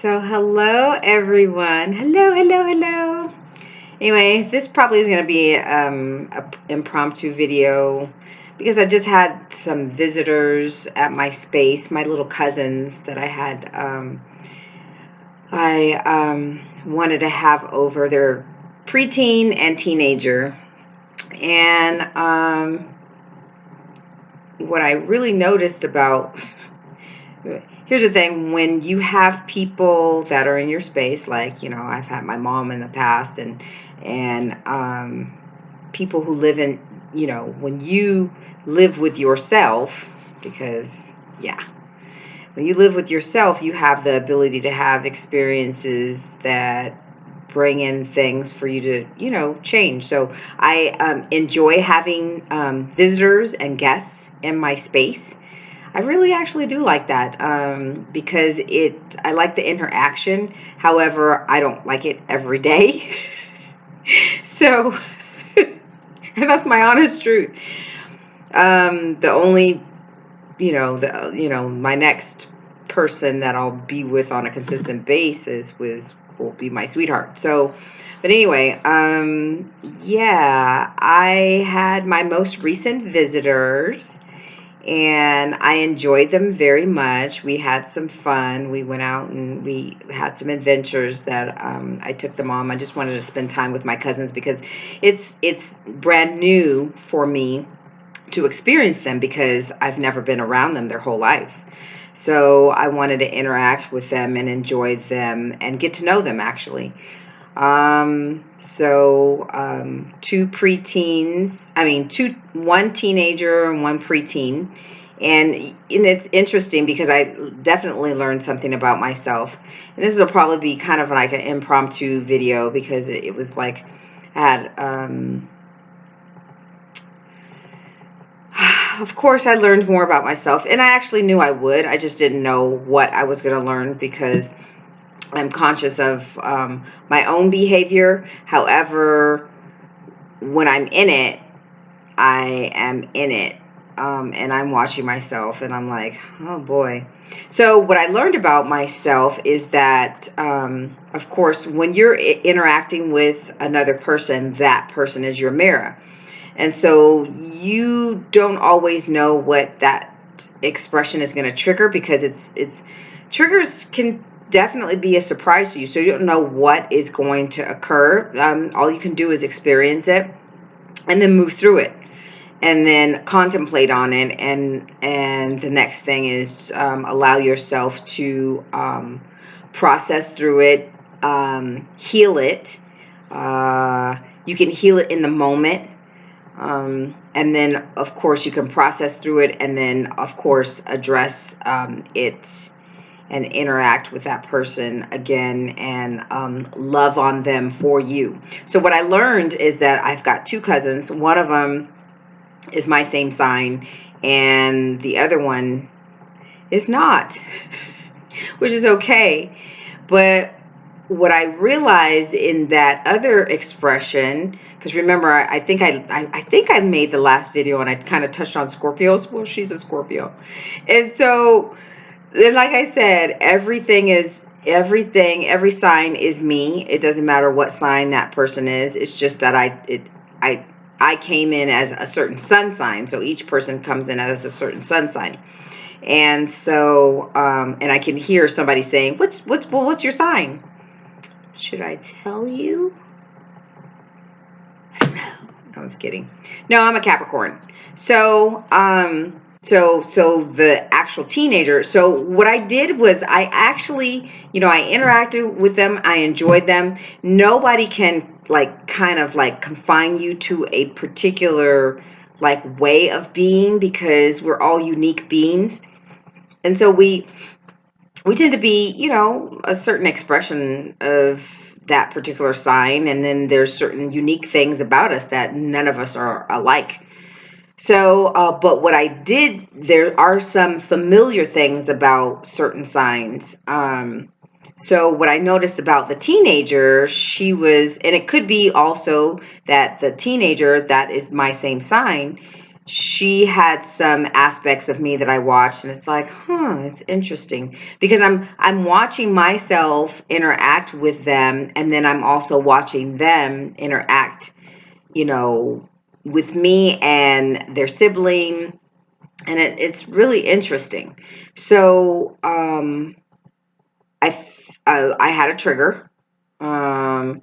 So hello everyone. Hello. Anyway, this probably is going to be a impromptu video because I just had some visitors at my space, my little cousins that I had. I wanted to have over. Their preteen and teenager, and what I really noticed about. Here's the thing, when you have people that are in your space, like, I've had my mom in the past and people who live in, when you live with yourself, because, when you live with yourself, you have the ability to have experiences that bring in things for you to, change. So I enjoy having visitors and guests in my space. I really actually do like that because I like the interaction. However, I don't like it every day. So, and that's my honest truth. The only, my next person that I'll be with on a consistent basis will be my sweetheart. So, but anyway, I had my most recent visitors. And I enjoyed them very much. We had some fun. We went out and we had some adventures that I took them on. I just wanted to spend time with my cousins because it's brand new for me to experience them because I've never been around them their whole life. So I wanted to interact with them and enjoy them and get to know them actually. Two preteens, one teenager and one preteen. And it's interesting because I definitely learned something about myself. And this will probably be kind of like an impromptu video because it was like, of course I learned more about myself, and I actually knew I would. I just didn't know what I was going to learn because I'm conscious of my own behavior. However, when I'm in it, I am in it. And I'm watching myself and I'm like, oh boy. So what I learned about myself is that, of course, when you're interacting with another person, that person is your mirror. And so you don't always know what that expression is going to trigger because it's triggers can definitely be a surprise to you. So you don't know what is going to occur. All you can do is experience it and then move through it and then contemplate on it. And the next thing is allow yourself to process through it, heal it. You can heal it in the moment. And then, of course, you can process through it and then, of course, address it and interact with that person again and love on them for you. So what I learned is that I've got two cousins. One of them is my same sign and the other one is not, which is okay. But what I realized in that other expression, because remember, I think I made the last video and I kind of touched on Scorpios. Well, she's a Scorpio. And so, like I said, every sign is me. It doesn't matter what sign that person is. It's just that I came in as a certain sun sign. So each person comes in as a certain sun sign. And so, and I can hear somebody saying, what's your sign? Should I tell you? I don't know. No, I'm just kidding. No, I'm a Capricorn. So, so the actual teenager. So what I did was I actually, I interacted with them. I enjoyed them. Nobody can kind of confine you to a particular way of being because we're all unique beings. And so we tend to be, a certain expression of that particular sign. And then there's certain unique things about us that none of us are alike. So, but what I did, there are some familiar things about certain signs. So what I noticed about the teenager, she was, and it could be also that the teenager that is my same sign, she had some aspects of me that I watched, and it's like, it's interesting because I'm watching myself interact with them, and then I'm also watching them interact, with me and their sibling, and it's really interesting. So I had a trigger. Um,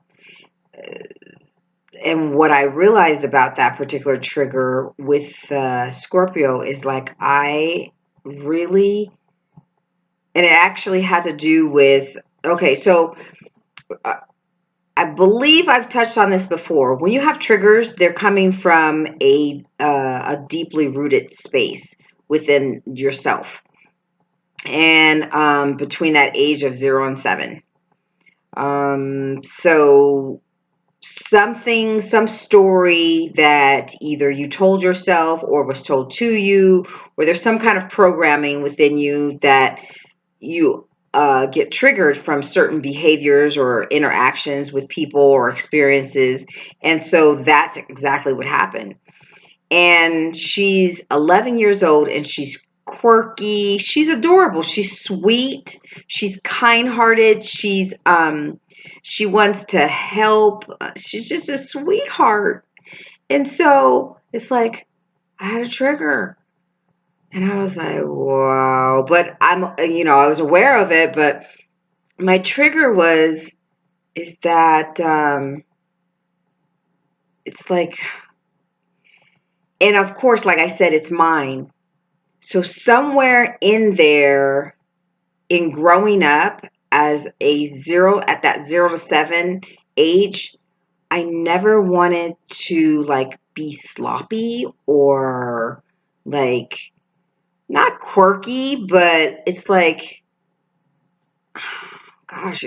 and what I realized about that particular trigger with Scorpio is like I really, and it actually had to do with, okay, so uh, I believe I've touched on this before. When you have triggers, they're coming from a deeply rooted space within yourself, and between that age of 0 and 7. So some story that either you told yourself or was told to you, or there's some kind of programming within you that you get triggered from certain behaviors or interactions with people or experiences. And so that's exactly what happened. And she's 11 years old, and she's quirky, she's adorable, she's sweet, she's kind-hearted, she wants to help, she's just a sweetheart. And so it's like I had a trigger, and I was like, wow. But I was aware of it, but my trigger is that it's like, and of course, like I said, it's mine. So somewhere in there, in growing up as at that 0 to 7 age, I never wanted to like be sloppy or like not quirky, but it's like, gosh,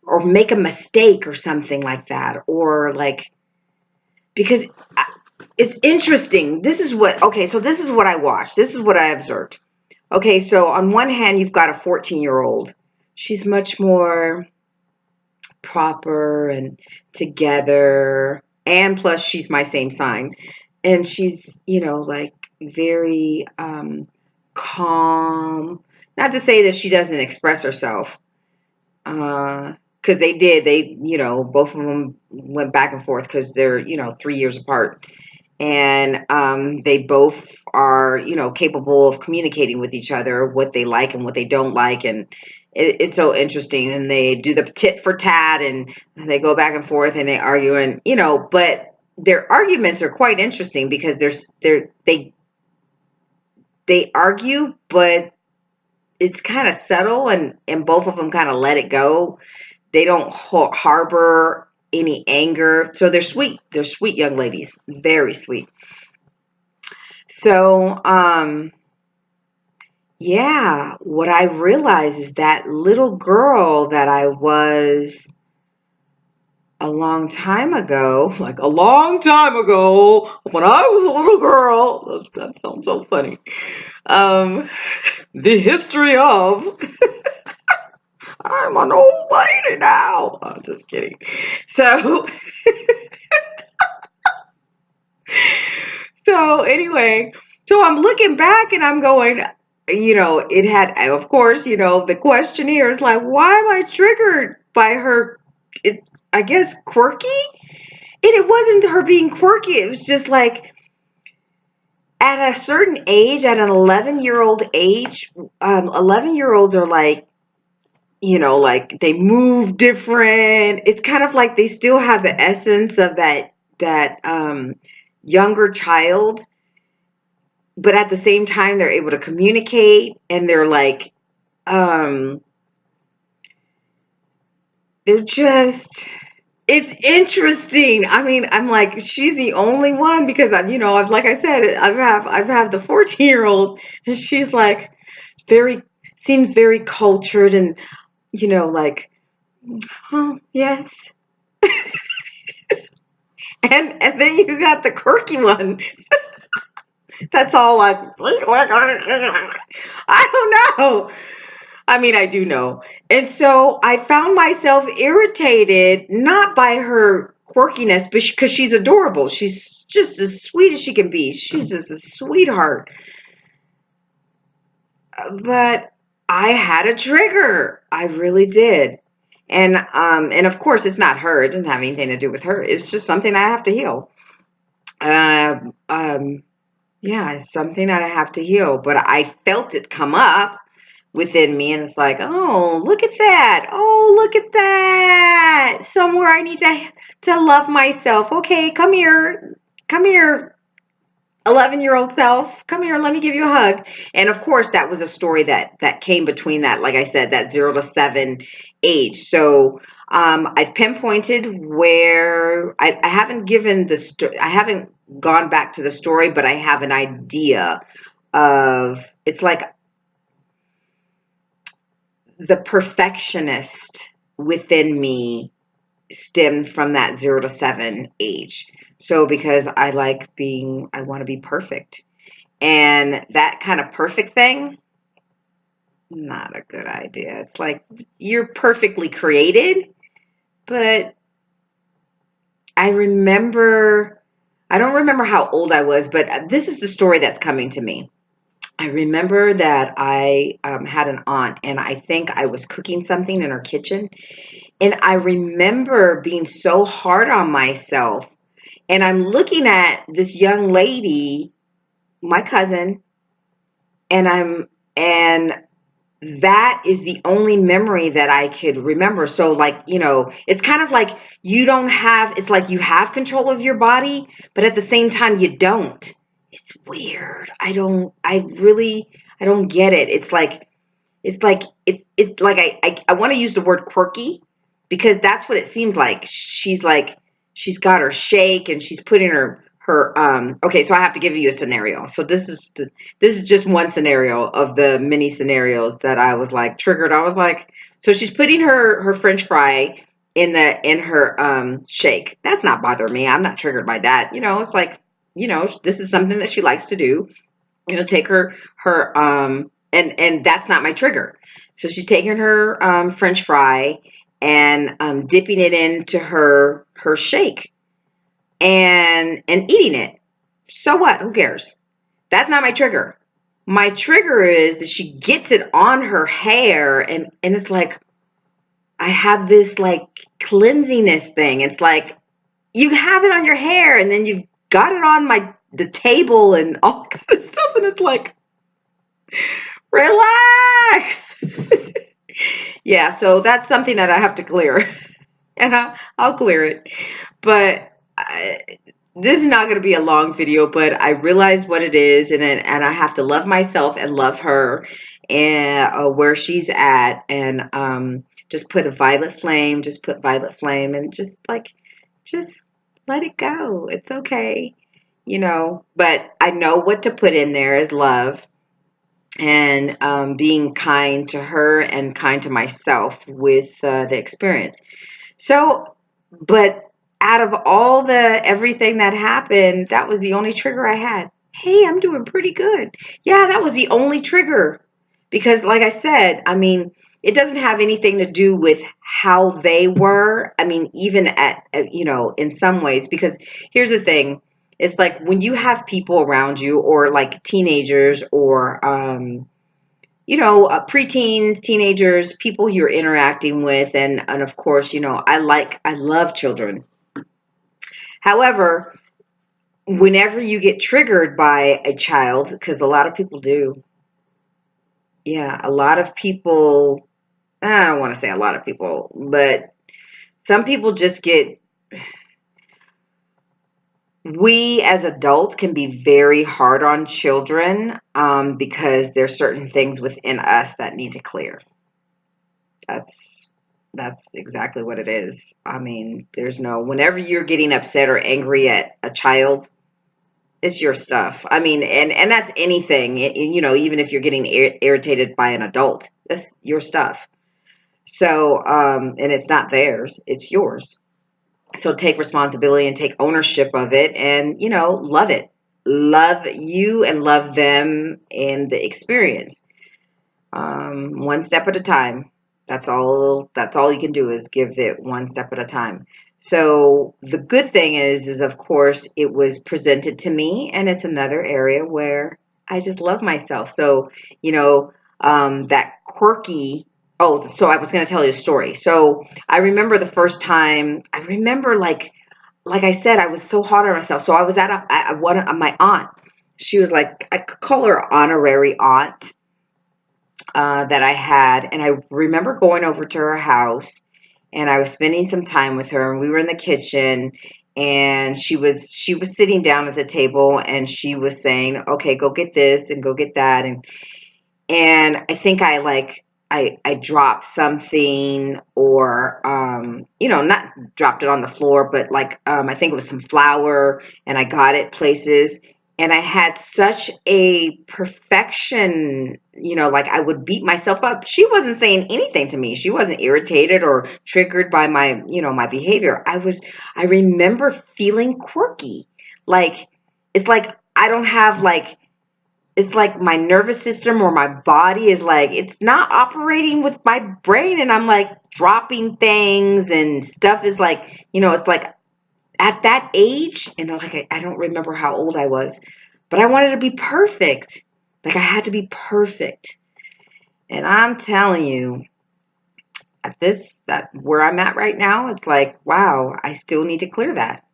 or make a mistake or something like that, or like, because it's interesting. So this is what I watched. This is what I observed. Okay, so on one hand, you've got a 14-year-old. She's much more proper and together, and plus she's my same sign. And she's, like very calm. Not to say that she doesn't express herself, because both of them went back and forth because they're, 3 years apart. And they both are, capable of communicating with each other what they like and what they don't like. And it's so interesting. And they do the tit for tat, and they go back and forth, and they argue, and, but their arguments are quite interesting because they argue, but it's kind of subtle, and both of them kind of let it go. They don't harbor any anger. So they're sweet. They're sweet young ladies. Very sweet. So, yeah, what I realized is that little girl that I was a long time ago, like a long time ago, when I was a little girl, that sounds so funny. The history of, I'm an old lady now. I'm just kidding. So, so anyway, so I'm looking back and I'm going, it had, of course, the questionnaire is like, why am I triggered by her? I guess quirky? And it wasn't her being quirky. It was just like at a certain age, at an 11-year-old age, 11-year-olds are like, like they move different. It's kind of like they still have the essence of that younger child, but at the same time they're able to communicate, and they're like they're just, it's interesting. I mean, I'm like, she's the only one because I've like I said, I've had the 14-year-old, and she's like seems very cultured, and like, oh yes. And then you got the quirky one. That's all like, I don't know. I mean, I do know. And so I found myself irritated, not by her quirkiness, but because she's adorable. She's just as sweet as she can be. She's just a sweetheart. But I had a trigger. I really did. And of course it's not her. It doesn't have anything to do with her. It's just something I have to heal. Uh, um, yeah, it's something that I have to heal. But I felt it come up within me, and it's like, oh, look at that. Oh, look at that. Somewhere I need to love myself. Okay, come here. Come here. 11-year-old self, come here, let me give you a hug. And of course that was a story that came between that, like I said, that 0 to 7 age. So I've pinpointed where I haven't given I haven't gone back to the story, but I have an idea of, it's like the perfectionist within me stemmed from that 0 to 7 age. So because I want to be perfect. And that kind of perfect thing, not a good idea. It's like you're perfectly created, but I don't remember how old I was, but this is the story that's coming to me. I remember that I had an aunt, and I think I was cooking something in her kitchen. And I remember being so hard on myself. And I'm looking at this young lady, my cousin, and that is the only memory that I could remember. So like, it's kind of like it's like you have control of your body, but at the same time you don't. It's weird. I don't get it. It's like I want to use the word quirky because that's what it seems like. She's got her shake and she's putting her okay, so I have to give you a scenario. So this is just one scenario of the many scenarios that I was like triggered. I was like, so she's putting her french fry in her shake. That's not bothering me. I'm not triggered by that. It's like, this is something that she likes to do. Take her and that's not my trigger. So she's taking her french fry and dipping it into her shake and eating it. So what? Who cares? That's not my trigger. My trigger is that she gets it on her hair, and it's like I have this like cleansiness thing. It's like you have it on your hair and then you've got it on the table and all kind of stuff, and it's like, relax. Yeah, so that's something that I have to clear. And I'll clear it. But this is not going to be a long video, but I realize what it is, and I have to love myself and love her and where she's at, and just put violet flame, and just let it go. It's okay, But I know what to put in there is love and being kind to her and kind to myself with the experience. So, but out of everything that happened, that was the only trigger I had. Hey, I'm doing pretty good. Yeah, that was the only trigger. Because like I said, I mean, it doesn't have anything to do with how they were. I mean, even in some ways, because here's the thing. It's like when you have people around you or like teenagers or preteens, teenagers, people you're interacting with, and of course, I love children. However, whenever you get triggered by a child, because a lot of people do, yeah, a lot of people, I don't want to say a lot of people, but some people just we as adults can be very hard on children because there's certain things within us that need to clear. That's exactly what it is. I mean, whenever you're getting upset or angry at a child, it's your stuff. I mean, and that's anything, even if you're getting irritated by an adult, that's your stuff. So, and it's not theirs, it's yours. So take responsibility and take ownership of it and, love it. Love you and love them in the experience. One step at a time. That's all you can do is give it one step at a time. So the good thing is of course it was presented to me, and it's another area where I just love myself. So, you know, that quirky. Oh, so I was going to tell you a story. So I remember the first time. I remember like I said, I was so hard on myself. So I was at one of my aunt. She was like, I could call her honorary aunt, that I had. And I remember going over to her house, and I was spending some time with her, and we were in the kitchen, and she was sitting down at the table, and she was saying, okay, go get this and go get that. And I think I dropped something, or not dropped it on the floor, but I think it was some flour, and I got it places, and I had such a perfection, like I would beat myself up. She wasn't saying anything to me. She wasn't irritated or triggered by my behavior. I remember feeling quirky. Like it's like I don't have it's like my nervous system or my body is like, it's not operating with my brain, and I'm like dropping things and stuff is like, it's like at that age, and like I don't remember how old I was, but I wanted to be perfect. Like I had to be perfect. And I'm telling you, that where I'm at right now, it's like, wow, I still need to clear that.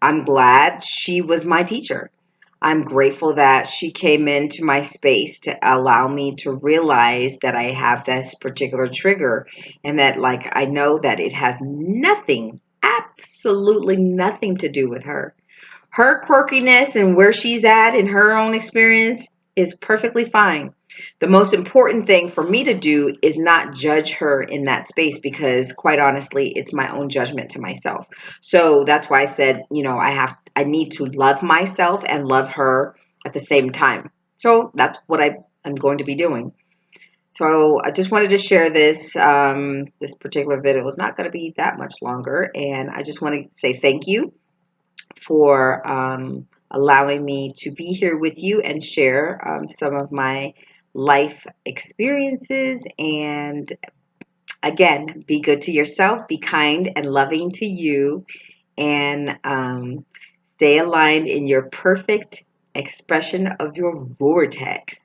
I'm glad she was my teacher. I'm grateful that she came into my space to allow me to realize that I have this particular trigger, and that I know that it has nothing, absolutely nothing to do with her. Her quirkiness and where she's at in her own experience is perfectly fine. The most important thing for me to do is not judge her in that space, because quite honestly, it's my own judgment to myself. So that's why I said, I need to love myself and love her at the same time. So that's what I'm going to be doing. So I just wanted to share this. This particular video is not going to be that much longer, and I just want to say thank you for allowing me to be here with you and share some of my life experiences. And again, be good to yourself, be kind and loving to you, and stay aligned in your perfect expression of your vortex.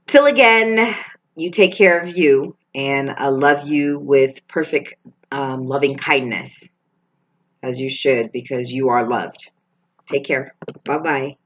Till again, you take care of you, and I love you with perfect loving kindness, as you should, because you are loved. Take care. Bye-bye.